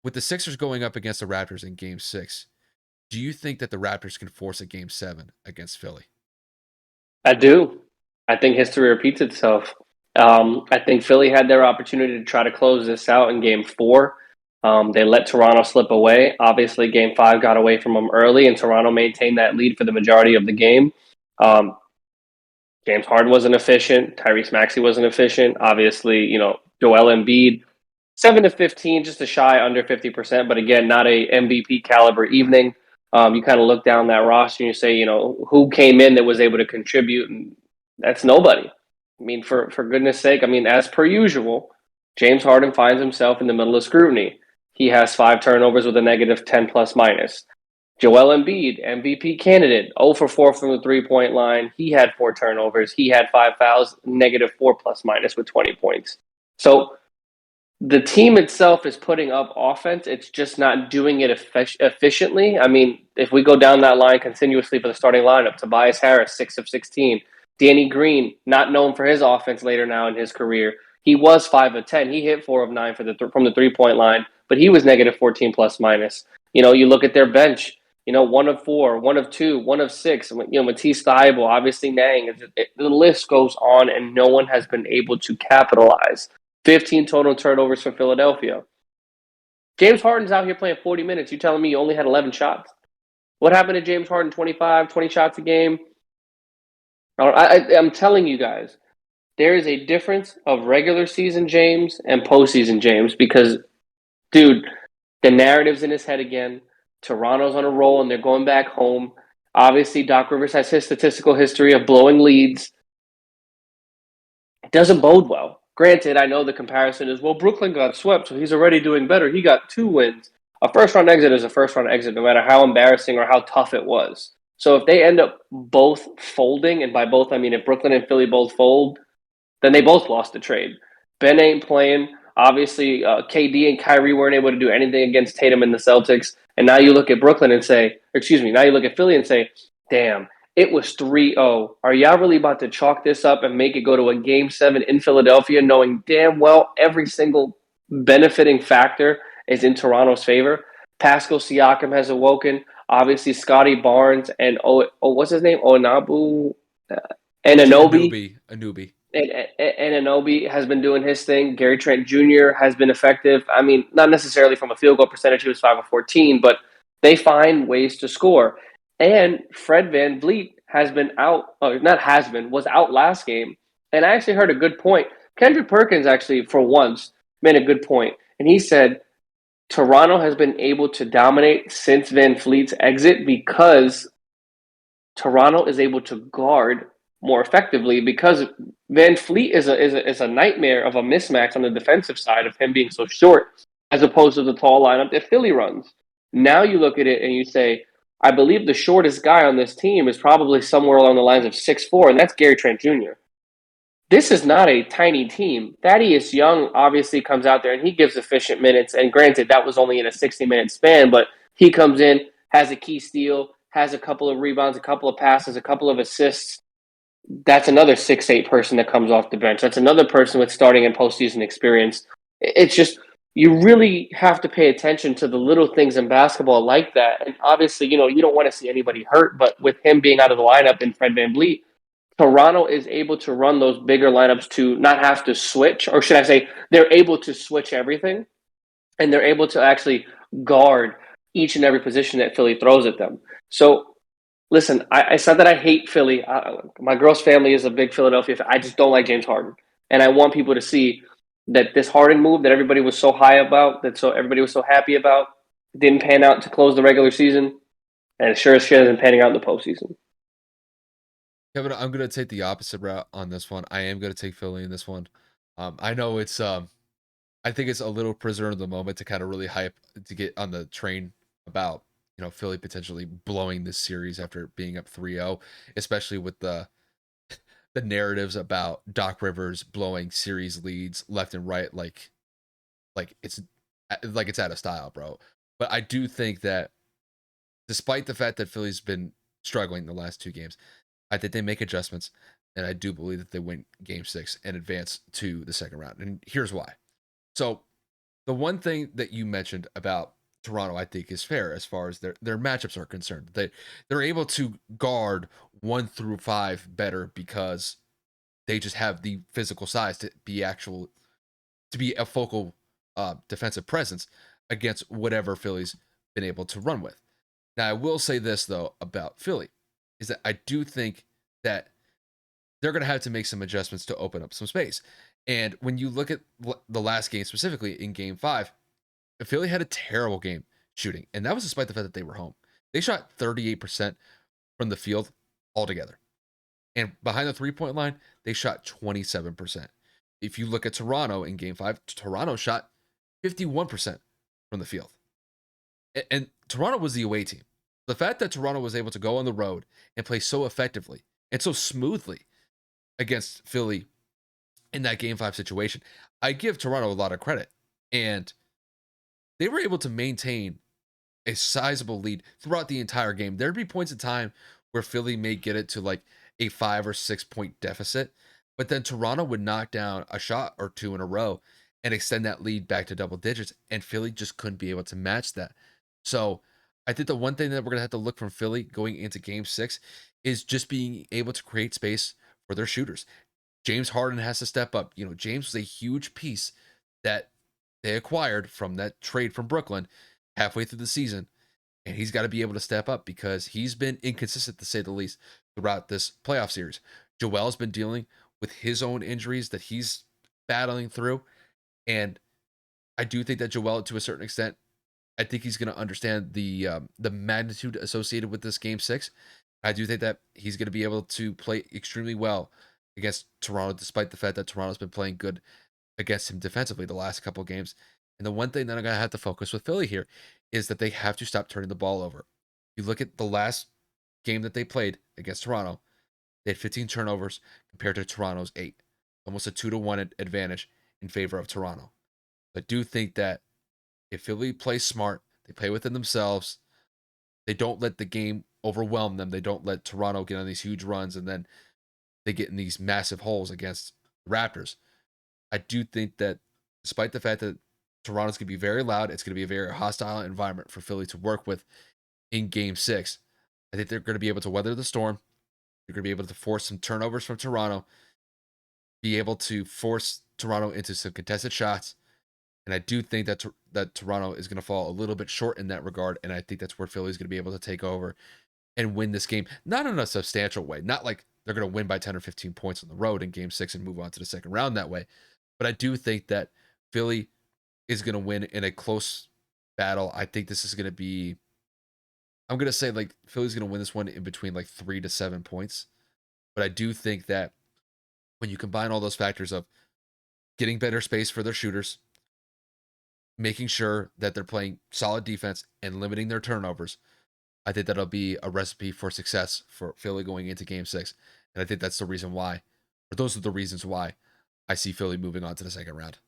with the Sixers going up against the Raptors in Game 6, do you think that the Raptors can force a Game 7 against Philly? I do. I think history repeats itself. I think Philly had their opportunity to try to close this out in game four. They let Toronto slip away. Obviously, game five got away from them early, and Toronto maintained that lead for the majority of the game. Um, James Harden wasn't efficient. Tyrese Maxey wasn't efficient. Obviously, Joel Embiid, 7 to 15, just a shy under 50%, but again, not a MVP caliber evening. You kind of look down that roster and you say, who came in that was able to contribute, and that's nobody. I mean, for goodness sake, I mean, as per usual, James Harden finds himself in the middle of scrutiny. He has 5 turnovers with a negative 10 plus minus. Joel Embiid, MVP candidate, 0 for 4 from the 3 point line. He had 4 turnovers. He had 5 fouls, negative 4 plus minus with 20 points. So the team itself is putting up offense. It's just not doing it efficiently. I mean, if we go down that line continuously for the starting lineup, Tobias Harris, 6 of 16. Danny Green, not known for his offense later now in his career. He was 5 of 10. He hit 4 of 9 from the 3 point line, but he was negative 14 plus minus. You look at their bench. 1 of 4, 1 of 2, 1 of 6. Matisse Thybulle, obviously Nang. The list goes on, and no one has been able to capitalize. 15 total turnovers for Philadelphia. James Harden's out here playing 40 minutes. You telling me you only had 11 shots? What happened to James Harden? 25, 20 shots a game? I'm telling you guys, there is a difference of regular season James and postseason James because, dude, the narrative's in his head again. Toronto's on a roll and they're going back home. Obviously, Doc Rivers has his statistical history of blowing leads. It doesn't bode well. Granted, I know the comparison is, well, Brooklyn got swept, so he's already doing better. He got 2 wins. A first round exit is a first round exit, no matter how embarrassing or how tough it was. So if they end up both folding, and by both I mean if Brooklyn and Philly both fold, then they both lost the trade. Ben ain't playing. Obviously, KD and Kyrie weren't able to do anything against Tatum and the Celtics. And now you look at Brooklyn and say, excuse me, now you look at Philly and say, damn, it was 3-0. Are y'all really about to chalk this up and make it go to a game seven in Philadelphia, knowing damn well every single benefiting factor is in Toronto's favor? Pascal Siakam has awoken. Obviously, Scotty Barnes and what's his name? Onabu and OG Anobi Anubi. and Anobi has been doing his thing. Gary Trent Jr. has been effective. I mean, not necessarily from a field goal percentage. He was 5 of 14, but they find ways to score. And Fred VanVleet has been out, not has been, was out last game. And I actually heard a good point. Kendrick Perkins actually, for once, made a good point. And he said Toronto has been able to dominate since VanVleet's exit because Toronto is able to guard more effectively because Van Fleet is a nightmare of a mismatch on the defensive side of him being so short as opposed to the tall lineup that Philly runs. Now you look at it and you say, I believe the shortest guy on this team is probably somewhere along the lines of 6'4", and that's Gary Trent Jr. This is not a tiny team. Thaddeus Young obviously comes out there and he gives efficient minutes. And granted, that was only in a 60-minute span, but he comes in, has a key steal, has a couple of rebounds, a couple of passes, a couple of assists. That's another 6'8" person that comes off the bench. That's another person with starting and postseason experience. It's just you really have to pay attention to the little things in basketball like that. And obviously, you don't want to see anybody hurt, but with him being out of the lineup and Fred VanVleet, Toronto is able to run those bigger lineups to not have to switch, or should I say, they're able to switch everything, and they're able to actually guard each and every position that Philly throws at them. So, listen, I said that I hate Philly. My girl's family is a big Philadelphia fan. I just don't like James Harden, and I want people to see that this Harden move that everybody was so high about, that so everybody was so happy about, didn't pan out to close the regular season, and it sure as shit isn't panning out in the postseason. Kevin, I'm gonna take the opposite route on this one. I am gonna take Philly in this one. I know I think it's a little prisoner of the moment to kind of really hype to get on the train about Philly potentially blowing this series after being up 3-0, especially with the narratives about Doc Rivers blowing series leads left and right, like it's it's out of style, bro. But I do think that despite the fact that Philly's been struggling the last two games, I think they make adjustments, and I do believe that they win Game 6 and advance to the second round. And here's why. So the one thing that you mentioned about Toronto, I think, is fair as far as their matchups are concerned. They're able to guard 1 through 5 better because they just have the physical size to be a focal defensive presence against whatever Philly's been able to run with. Now, I will say this though about Philly is that I do think that they're going to have to make some adjustments to open up some space. And when you look at the last game specifically in Game 5, Philly had a terrible game shooting, and that was despite the fact that they were home. They shot 38% from the field altogether. And behind the 3-point line, they shot 27%. If you look at Toronto in Game 5, Toronto shot 51% from the field. And Toronto was the away team. The fact that Toronto was able to go on the road and play so effectively and so smoothly against Philly in that Game 5 situation, I give Toronto a lot of credit. And they were able to maintain a sizable lead throughout the entire game. There'd be points in time where Philly may get it to like a 5 or 6 point deficit, but then Toronto would knock down a shot or two in a row and extend that lead back to double digits, and Philly just couldn't be able to match that. So I think the one thing that we're gonna have to look from Philly going into Game 6 is just being able to create space for their shooters. James Harden has to step up. You know, James was a huge piece that they acquired from that trade from Brooklyn halfway through the season, and he's got to be able to step up because he's been inconsistent to say the least throughout this playoff series. Joel's been dealing with his own injuries that he's battling through, and I do think that Joel, to a certain extent, I think he's going to understand the magnitude associated with this Game 6. I do think that he's going to be able to play extremely well against Toronto, despite the fact that Toronto's been playing good against him defensively the last couple of games. And the one thing that I'm going to have to focus with Philly here is that they have to stop turning the ball over. You look at the last game that they played against Toronto, they had 15 turnovers compared to Toronto's 8, almost a 2-to-1 advantage in favor of Toronto. I do think that if Philly plays smart, they play within themselves, they don't let the game overwhelm them, they don't let Toronto get on these huge runs, and then they get in these massive holes against the Raptors. I do think that despite the fact that Toronto's going to be very loud, it's going to be a very hostile environment for Philly to work with in Game 6. I think they're going to be able to weather the storm. They're going to be able to force some turnovers from Toronto, be able to force Toronto into some contested shots. And I do think that Toronto is going to fall a little bit short in that regard. And I think that's where Philly is going to be able to take over and win this game. Not in a substantial way. Not like they're going to win by 10 or 15 points on the road in Game 6 and move on to the second round that way. But I do think that Philly is going to win in a close battle. I think this is going to be, I'm going to say like Philly's going to win this one in between like 3 to 7 points. But I do think that when you combine all those factors of getting better space for their shooters, making sure that they're playing solid defense and limiting their turnovers, I think that'll be a recipe for success for Philly going into Game 6. And I think that's the reason why, or those are the reasons why I see Philly moving on to the second round.